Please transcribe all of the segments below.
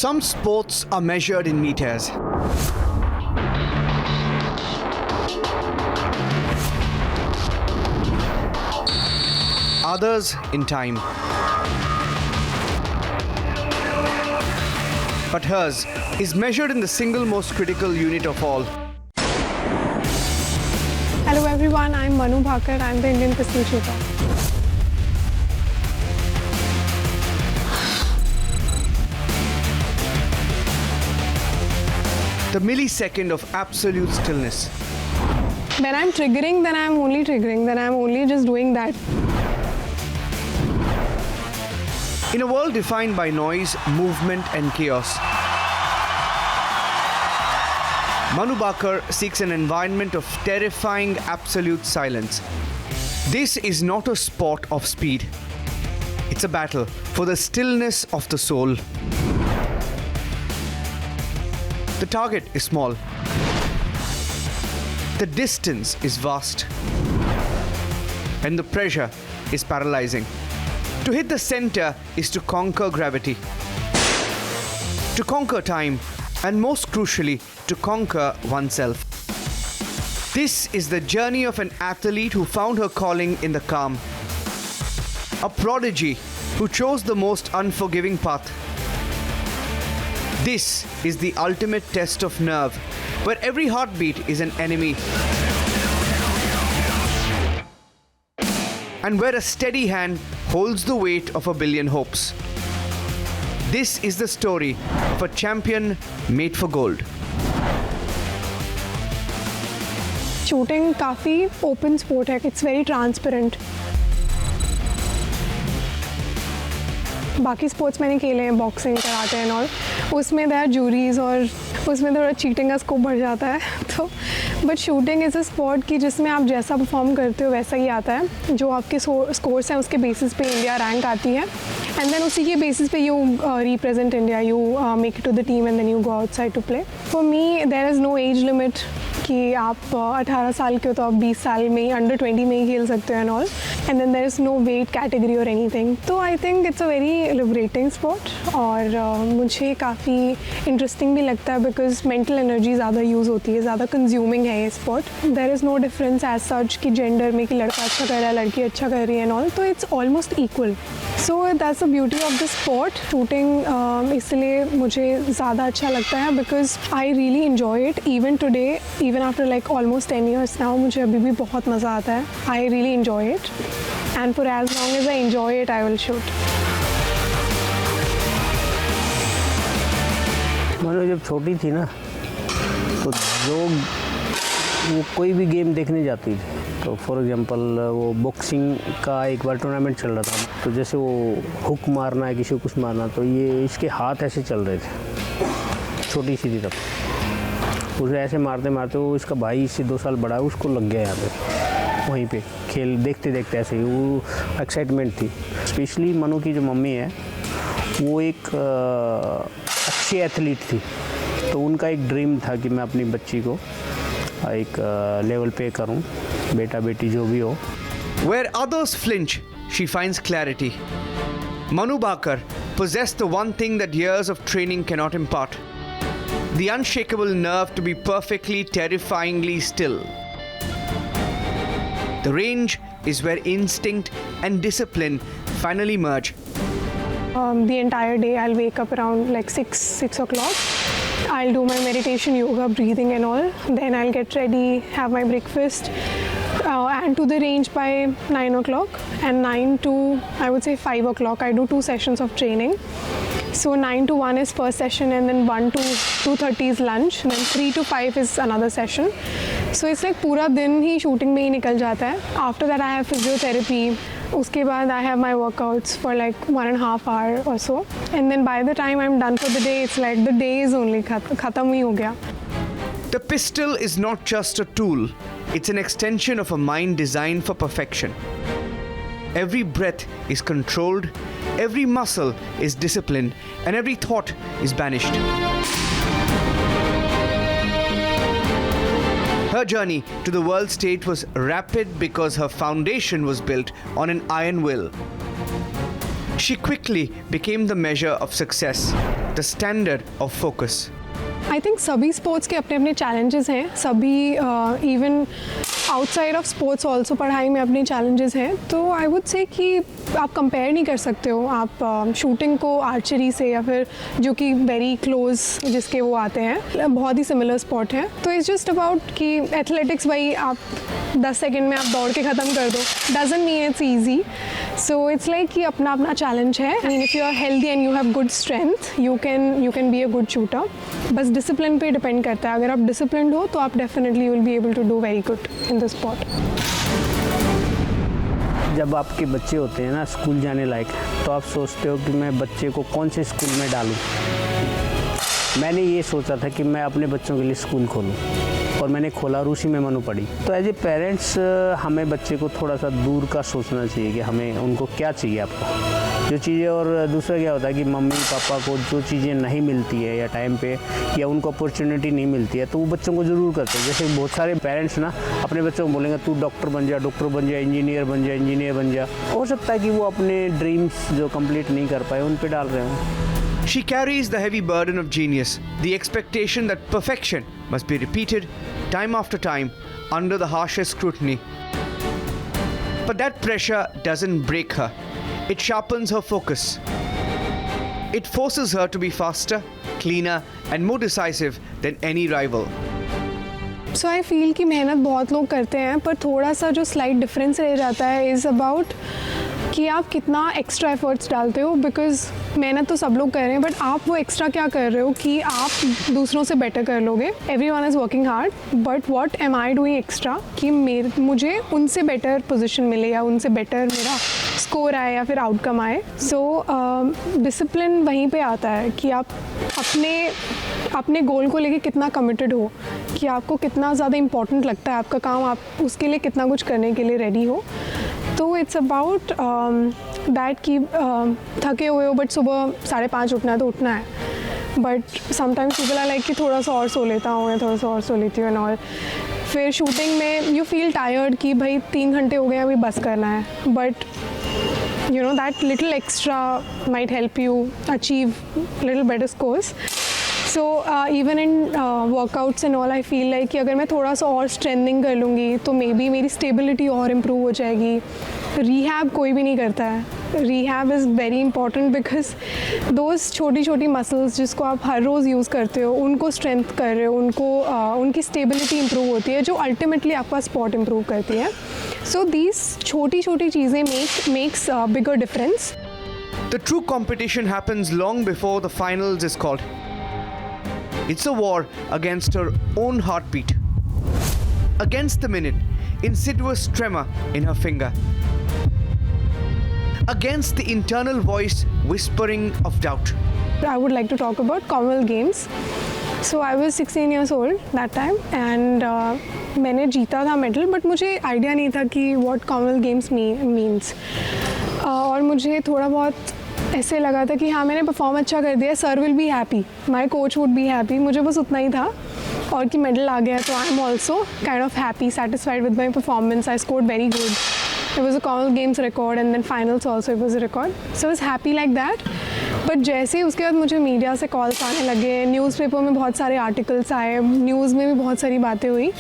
Some sports are measured in meters. Others in time. But hers is measured in the single most critical unit of all. Hello everyone, I'm Manu Bhakar. I'm the Indian pistol shooter. The millisecond of absolute stillness. When I'm triggering, then I'm only triggering. Then I'm only just doing that. In a world defined by noise, movement and chaos, Manu Bhakar seeks an environment of terrifying absolute silence. This is not a sport of speed. It's a battle for the stillness of the soul. The target is small. The distance is vast. And the pressure is paralyzing. To hit the center is to conquer gravity. To conquer time, and most crucially, to conquer oneself. This is the journey of an athlete who found her calling in the calm. A prodigy who chose the most unforgiving path. This is the ultimate test of nerve, where every heartbeat is an enemy. And where a steady hand holds the weight of a billion hopes. This is the story of a champion made for gold. Shooting काफ़ी open sport है. It's very transparent. बाकी sports मैंने खेले हैं, boxing, karate and all. उसमें there juries और उसमें थोड़ा चीटिंग का स्कोप बढ़ जाता है. तो but shooting is a sport कि जिसमें आप जैसा परफॉर्म करते हो वैसा ही आता है. जो आपके स्कोर्स हैं उसके बेसिस पे इंडिया रैंक आती है एंड देन उसी के बेसिस पे you represent India, you make it to the team and then you go outside to play. For me there is no age limit कि आप 18 साल के हो तो आप 20 साल में ही, अंडर 20 में ही खेल सकते हो and all. And then there is no weight category और एनीथिंग. तो I think it's a very liberating sport और मुझे काफ़ी इंटरेस्टिंग भी लगता है बिकॉज मेंटल एनर्जी ज़्यादा यूज़ होती है, ज़्यादा कंज्यूमिंग है ये sport. There is no difference as such कि जेंडर में कि लड़का अच्छा कर रहा है, लड़की अच्छा कर रही है एंड ऑल. तो it's almost equal. So that's the beauty of the sport. Shooting इसलिए मुझे ज़्यादा अच्छा लगता है because I really enjoy it. Even today, even after like almost 10 years now, मुझे अभी भी बहुत मज़ा आता है. I really enjoy it and for as long as I enjoy it I will shoot. Manu जब छोटी थी ना तो लोग वो कोई भी गेम देखने जाती थी. तो फॉर एग्जांपल वो बॉक्सिंग का एक बार टूर्नामेंट चल रहा था. तो जैसे वो हुक मारना है, किसी को कुछ मारना, तो ये इसके हाथ ऐसे चल रहे थे. छोटी सी थी तब. उसे ऐसे मारते मारते वो इसका भाई इससे 2 साल बड़ा है, उसको लग गया यहाँ पे. वहीं पे खेल देखते देखते ऐसे ही वो एक्साइटमेंट थी. स्पेशली मनु की जो मम्मी है वो एक अच्छी एथलीट थी. तो उनका एक ड्रीम था कि मैं अपनी बच्ची को एक लेवल पे करूं, बेटा बेटी जो भी हो. Where others flinch, she finds clarity. Manu Bhakar possessed the one thing that years of training cannot impart. The unshakable nerve to be perfectly, terrifyingly still. The range is where instinct and discipline finally merge. The entire day I'll wake up around like 6 o'clock. I'll do my meditation, yoga, breathing and all. Then I'll get ready, have my breakfast and to the range by 9 o'clock. And 9 to, I would say 5 o'clock, I do 2 sessions of training. So 9 to 1 is first session and then 1 to 2:30 is lunch. Then 3 to 5 is another session. So it's like पूरा दिन ही shooting में ही निकल जाता है. After that I have physiotherapy. उसके बाद I have my workouts for like 1.5 hours or so. And then by the time I'm done for the day, it's like the day is only खत्म ही हो गया. The pistol is not just a tool, it's an extension of a mind designed for perfection. Every breath is controlled, every muscle is disciplined, and every thought is banished. Her journey to the world stage was rapid because her foundation was built on an iron will. She quickly became the measure of success. the standard of focus. I think सभी sports के अपने अपने challenges हैं, सभी even outside of sports also पढ़ाई में अपने challenges हैं. तो आई वुड से कि आप कंपेयर नहीं कर सकते हो आप शूटिंग को आर्चरी से, या फिर जो कि वेरी क्लोज जिसके वो आते हैं, बहुत ही सिमिलर स्पोर्ट है. तो इट्स जस्ट अबाउट कि एथलेटिक्स भाई आप 10 सेकेंड में आप दौड़ के ख़त्म कर दो, doesn't mean it's easy. So it's like कि अपना अपना चैलेंज है. I mean if you are healthy and you have good strength, you can be a good shooter. बस डिसिप्लिन पे डिपेंड करता है. अगर आप डिसिप्लिन हो तो आप definitely will be able to do very good in the sport. जब आपके बच्चे होते हैं ना स्कूल जाने लायक, तो आप सोचते हो कि मैं बच्चे को कौन से स्कूल में डालूं. मैंने ये सोचा था कि मैं अपने बच्चों के लिए स्कूल खोलूं, और मैंने खोला और उसी में मनु पड़ी. तो एज ए पेरेंट्स हमें बच्चे को थोड़ा सा दूर का सोचना चाहिए कि हमें उनको क्या चाहिए आपको जो चीज़ें. और दूसरा क्या होता है कि मम्मी पापा को जो चीज़ें नहीं मिलती है या टाइम पे, या उनको अपॉर्चुनिटी नहीं मिलती है, तो वो बच्चों को ज़रूर करते हैं. जैसे बहुत सारे पेरेंट्स ना अपने बच्चों को बोलेंगे तू डॉक्टर बन जा, इंजीनियर बन जा. हो सकता है कि वो अपने ड्रीम्स जो कंप्लीट नहीं कर पाए उन पर डाल रहे हों. She carries the heavy burden of genius, the expectation that perfection must be repeated time after time under the harshest scrutiny. But that pressure doesn't break her. It sharpens her focus. It forces her to be faster, cleaner, and more decisive than any rival. So I feel कि मेहनत बहुत लोग करते हैं, पर थोड़ा सा जो स्लाइट डिफरेंस रह जाता है इज़ अबाउट कि आप कितना एक्स्ट्रा एफर्ट्स डालते हो. बिकॉज मेहनत तो सब लोग कर रहे हैं, बट आप वो एक्स्ट्रा क्या कर रहे हो कि आप दूसरों से बेटर कर लोगे. Every one is working hard, but what am I doing extra कि मुझे उनसे बेटर पोजिशन मिले, या उनसे बेटर मेरा स्कोर आए, या फिर आउटकम आए. सो डिसिप्लिन वहीं पे आता है कि आप अपने गोल को लेके कितना कमिटेड हो, कि आपको कितना ज़्यादा इम्पोर्टेंट लगता है आपका काम, आप उसके लिए कितना कुछ करने के लिए रेडी हो. तो इट्स अबाउट दैट कि थके हुए हो बट सुबह 5:30 उठना है तो उठना है. But sometimes people are like कि थोड़ा सा और सो लेता हूँ, या थोड़ा सा और सो लेती हूँ एंड ऑल. फिर शूटिंग में यू फील टायर्ड कि भाई 3 घंटे हो गए अभी बस करना है. But you know that little extra might help you achieve little better scores. So even in workouts and all, I feel like कि अगर मैं थोड़ा सा और strengthening कर लूँगी तो मे बी मेरी stability और improve हो जाएगी. Rehab कोई भी नहीं करता है. Rehab is very important because those छोटी छोटी muscles जिसको आप हर रोज़ यूज़ करते हो, उनको strength कर रहे हो, उनकी stability improve होती है, जो ultimately आपका sport improve करती है. So these छोटी छोटी चीज़ें makes a bigger difference. The true competition happens long before the finals is called. It's a war against her own heartbeat, against the minute, insidious tremor in her finger, against the internal voice whispering of doubt. I would like to talk about Commonwealth Games. So I was 16 years old that time and मैंने जीता था medal, but मुझे idea नहीं था कि what Commonwealth Games means. और मुझे थोड़ा बहुत ऐसे लगा था कि हाँ मैंने परफॉर्म अच्छा कर दिया, sir will be happy, my coach would be happy. मुझे बस उतना ही था, और कि मेडल आ गया तो I am also kind of happy, satisfied with my performance. I scored very good. It was a Commonwealth Games record and then finals also it was a record. So I was happy like that. But जैसे उसके बाद मुझे media से calls आने लगे, newspaper में बहुत सारे आर्टिकल्स आए, न्यूज़ में भी बहुत सारी बातें हुई,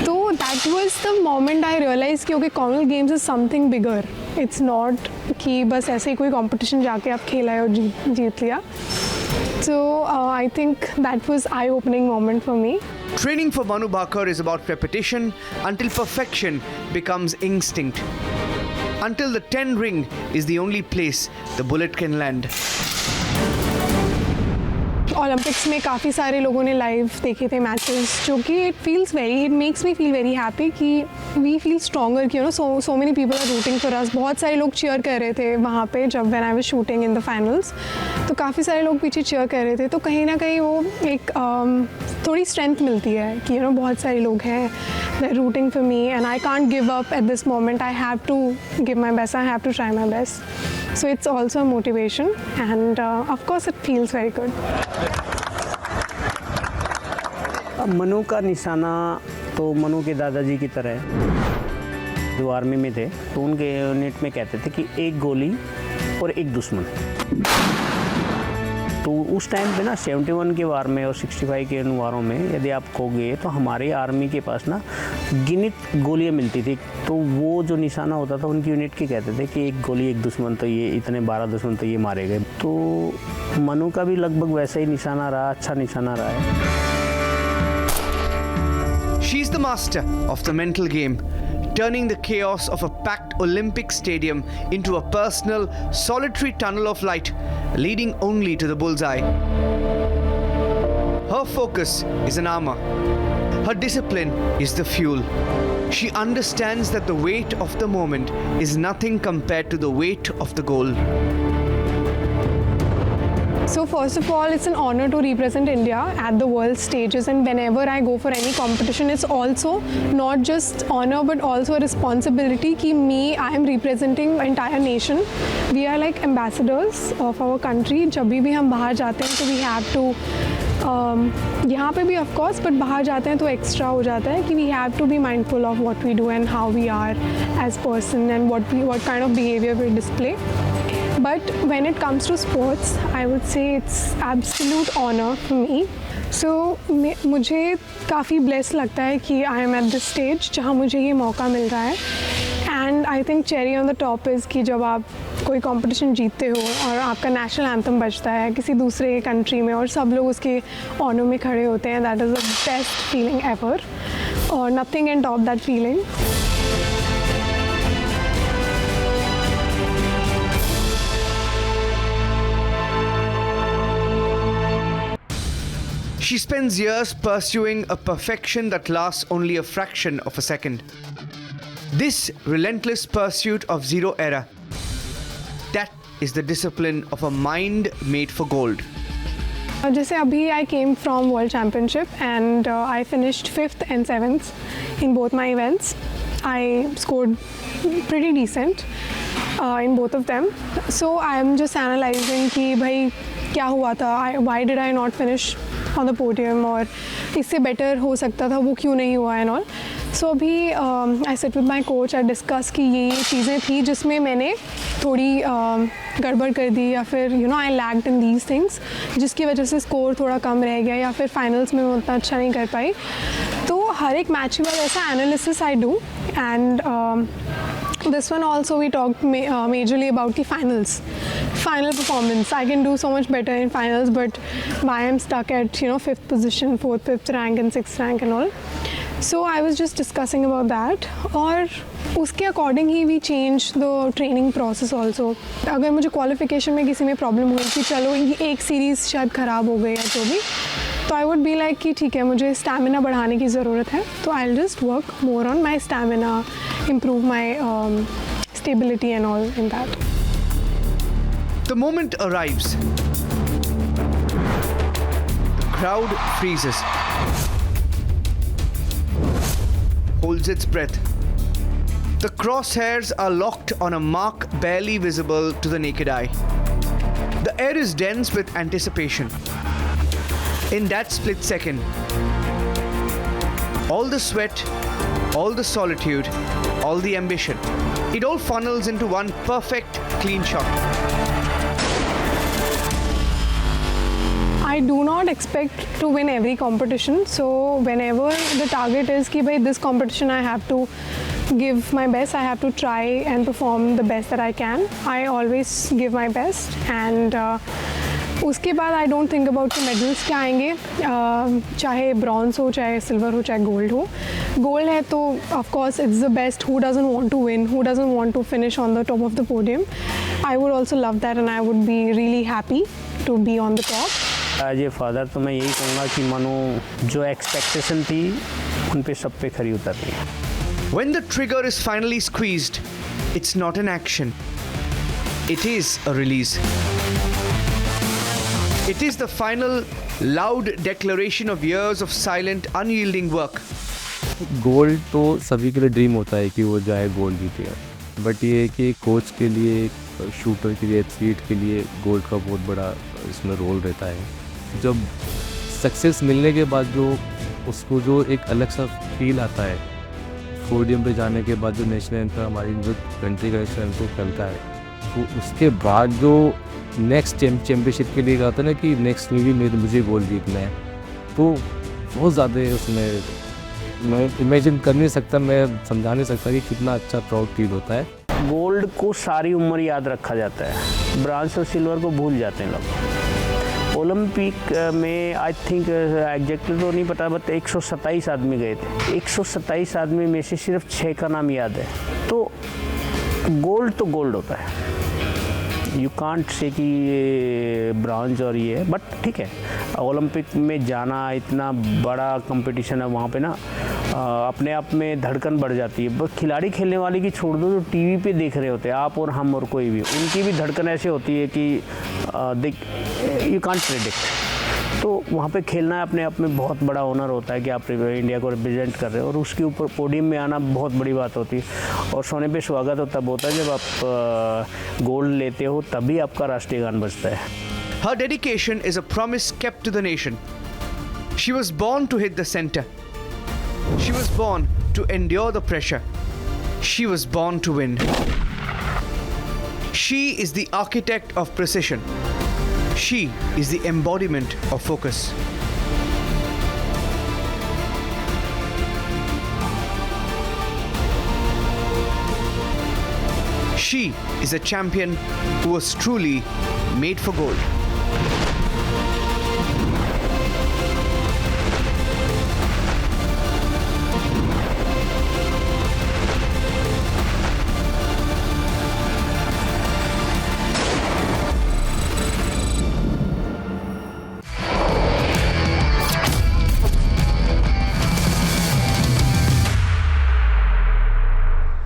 तो that was the moment I realise कि okay Commonwealth Games is something bigger. It's not कि बस ऐसे ही कोई कंपटीशन जाके आप खेला और जीत लिया. So I think that was eye-opening moment for me. Training for Manu Bhaker is about repetition until perfection becomes instinct. Until the 10 ring is the only place the bullet can land. Olympics में काफ़ी सारे लोगों ने live देखे थे matches, जो कि it makes me feel very happy कि वी फील स्ट्रॉन्गर कि so many people are rooting for us. बहुत सारे लोग चीयर कर रहे थे वहाँ पे जब when I was shooting in the finals, तो काफ़ी सारे लोग पीछे चीयर कर रहे थे. तो कहीं ना कहीं वो एक थोड़ी स्ट्रेंथ मिलती है कि बहुत सारे लोग हैं they are rooting for me and I can't give up at this moment. I have to give my best, I have to try my best. So it's also a motivation and of course it feels very good. अब मनु का निशाना तो मनु के दादाजी की तरह है, जो आर्मी में थे, तो उनके यूनिट में कहते थे कि एक गोली और एक दुश्मन. तो उस टाइम पे ना 71 के वार में और 65 के इन वारों में यदि आप खोगे तो हमारी आर्मी के पास ना गिनित गोलियां मिलती थी। तो वो जो निशाना होता था उनकी यूनिट के कहते थे कि एक गोली एक दुश्मन तो ये इतने 12 दुश्मन तो ये मारे गए। तो मनु का भी लगभग वैसा ही निशाना रहा, अच्छा निशाना रहा है। She's the master of the mental game, turning the chaos of a packed Olympic stadium into a personal, solitary tunnel of light, leading only to the bullseye. Her focus is an armor. Her discipline is the fuel. She understands that the weight of the moment is nothing compared to the weight of the goal. So first of all, it's an honor to represent India at the world stages, and whenever I go for any competition, it's also not just honor but also a responsibility कि I am representing the entire nation. We are like ambassadors of our country. जब भी हम बाहर जाते हैं तो we have to यहाँ पे भी of course, but बाहर जाते हैं तो extra हो जाता है कि we have to be mindful of what we do and how we are as person and what kind of behavior we display. But when it comes to sports, I would say it's absolute honor for me. So मुझे काफ़ी blessed लगता है कि I am at this stage जहाँ मुझे ये मौका मिल रहा है. And I think cherry on the top is कि जब आप कोई competition जीतते हो और आपका national anthem बजता है किसी दूसरे country में और सब लोग उसके honor में खड़े होते हैं, that is the best feeling ever. और nothing can top that feeling. She spends years pursuing a perfection that lasts only a fraction of a second. This relentless pursuit of zero error, that is the discipline of a mind made for gold. जैसे अभी I came from World Championship and I finished 5th and 7th in both my events. I scored pretty decent in both of them. So I am just analyzing कि भाई क्या हुआ था, why did I not finish on the podium और इससे better हो सकता था, वो क्यों नहीं हुआ and all. So अभी I sit with my coach, I discuss कि ये चीज़ें थी जिसमें मैंने थोड़ी गड़बड़ कर दी या फिर I lagged in these things जिसकी वजह से स्कोर थोड़ा कम रह गया या फिर फाइनल्स में मैं उतना अच्छा नहीं कर पाई. तो हर एक मैच के बाद ऐसा analysis I do and this one also we talked majorly about the final performance. I can do so much better in finals, but why I'm stuck at 5th position, 4th, 5th rank and 6th rank and all. So I was just discussing about that और उसके according ही we change the training process also. अगर मुझे qualification में किसी में problem हुई कि चलो ये एक सीरीज़ शायद ख़राब हो गई या जो भी, तो आई वुड बी लाइक कि ठीक है मुझे स्टैमिना बढ़ाने की ज़रूरत है, तो I will just work more on my stamina, improve my stability and all in that. The moment arrives. The crowd freezes, holds its breath. The crosshairs are locked on a mark barely visible to the naked eye. The air is dense with anticipation. In that split second, all the sweat, all the solitude, all the ambition, it all funnels into one perfect, clean shot. I do not expect to win every competition, so whenever the target is कि भाई this competition I have to give my best, I have to try and perform the best that I can. I always give my best and उसके बाद I don't think about the medals क्या आएंगे, चाहे bronze हो, चाहे silver हो, चाहे gold हो. गोल्ड है तो of course it's the best. Who doesn't want to win? Who doesn't want to finish on the top of the podium? I would also love that and I would be really happy to be on the top. As a father तो मैं यही कहूँगा कि मनु जो expectation थी उन पे सब पे खरी उतर रही है. When the trigger is finally squeezed, it's not an action. It is a release. It is the final loud declaration of years of silent, unyielding work. Gold तो सभी के लिए ड्रीम होता है कि वो जाए गोल्ड जीतेगा, बट ये है कि कोच के लिए, शूटर के लिए, एथलीट के लिए गोल्ड का बहुत बड़ा इसमें रोल रहता है. जब सक्सेस मिलने के बाद जो उसको जो एक अलग सा फील आता है, पोडियम पे जाने के बाद जो नेशनल एंथम हमारी जो कंट्री का नेशनल एंथम चलता है, तो उसके बाद जो नेक्स्ट चैम्पियनशिप के लिए कहा था ना कि नेक्स्ट में भी मुझे गोल्ड जीतना है, तो बहुत ज़्यादा उसमें मैं इमेजिन कर नहीं सकता, मैं समझा नहीं सकता कि कितना अच्छा प्राउड फील होता है। गोल्ड को सारी उम्र याद रखा जाता है, ब्रांज और सिल्वर को भूल जाते हैं लोग। ओलंपिक में आई थिंक एग्जैक्टली तो नहीं पता, बट 127 आदमी गए थे, 127 आदमी में से सिर्फ 6 का नाम याद है। तो गोल्ड होता है, यू कांट से कि ये ब्रॉन्ज और ये है, बट ठीक है, ओलंपिक में जाना इतना बड़ा कंपटीशन है, वहाँ पे ना अपने आप में धड़कन बढ़ जाती है। बस खिलाड़ी खेलने वाले की छोड़ दो, जो टीवी पे देख रहे होते हैं, आप और हम और कोई भी, उनकी भी धड़कन ऐसे होती है कि यू कांट प्रेडिक्ट। तो वहाँ पे खेलना अपने आप में बहुत बड़ा ऑनर होता है कि आप इंडिया को रिप्रेजेंट कर रहे हो, और उसके ऊपर पोडियम में आना बहुत बड़ी बात होती है। और सोने पे सुहागा तो तब होता है जब आप गोल्ड लेते हो, तभी आपका राष्ट्रीय गान बजता है। Her dedication is a promise kept to the nation. She was born to hit the center. She was born to endure the pressure. She was born to win. She is the architect of precision. She is the embodiment of focus. She is a champion who was truly made for gold.